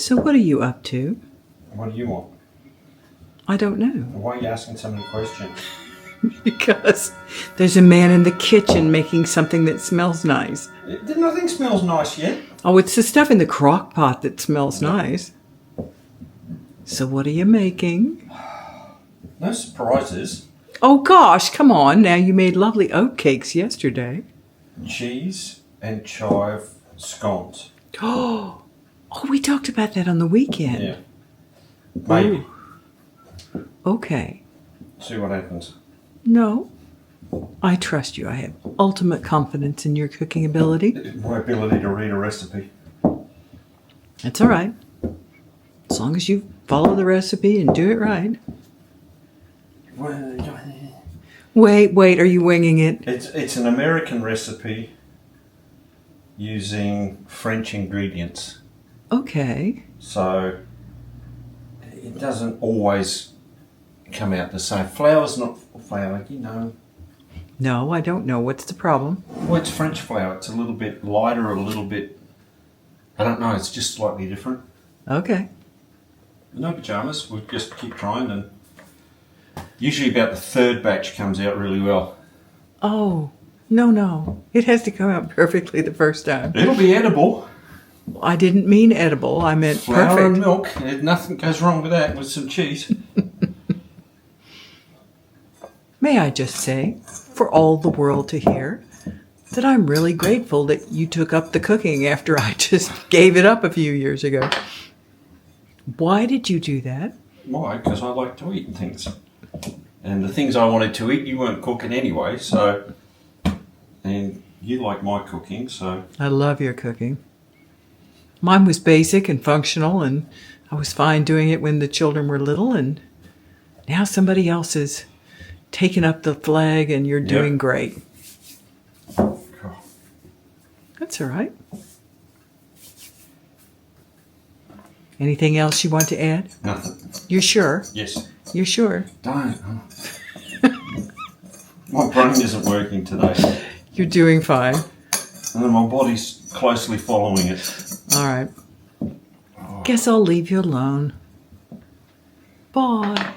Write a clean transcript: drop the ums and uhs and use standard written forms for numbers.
So what are you up to? What do you want? I don't know. Why are you asking so many questions? Because there's a man in the kitchen making something that smells nice. Nothing smells nice yet. Oh, it's the stuff in the crock pot that smells nice. So what are you making? No surprises. Oh gosh, come on. Now you made lovely oat cakes yesterday. Cheese and chive scones. Oh, we talked about that on the weekend. Yeah. Maybe. Ooh. Okay. See what happens. No. I trust you. I have ultimate confidence in your cooking ability. My ability to read a recipe. That's all right. As long as you follow the recipe and do it right. Wait, are you winging it? It's an American recipe using French ingredients. Okay. So it doesn't always come out the same. Flour's not flour, you know. No, I don't know. What's the problem? Well, it's French flour. It's a little bit lighter, a little bit... I don't know, it's just slightly different. Okay. No pajamas, we'll just keep trying, and usually about the third batch comes out really well. Oh, no. It has to come out perfectly the first time. It'll be edible. I didn't mean edible. I meant Flour perfect. and milk, nothing goes wrong with that, with some cheese. May I just say, for all the world to hear, that I'm really grateful that you took up the cooking after I just gave it up a few years ago. Why did you do that? Why? Because I like to eat things. And the things I wanted to eat, you weren't cooking anyway, so... And you like my cooking, so... I love your cooking. Mine was basic and functional, and I was fine doing it when the children were little, and now somebody else has taken up the flag, and you're doing great. Cool. That's all right. Anything else you want to add? Nothing. You're sure? Yes. You're sure? Don't. My brain isn't working today. You're doing fine. And then my body's closely following it. All right. Guess I'll leave you alone. Bye.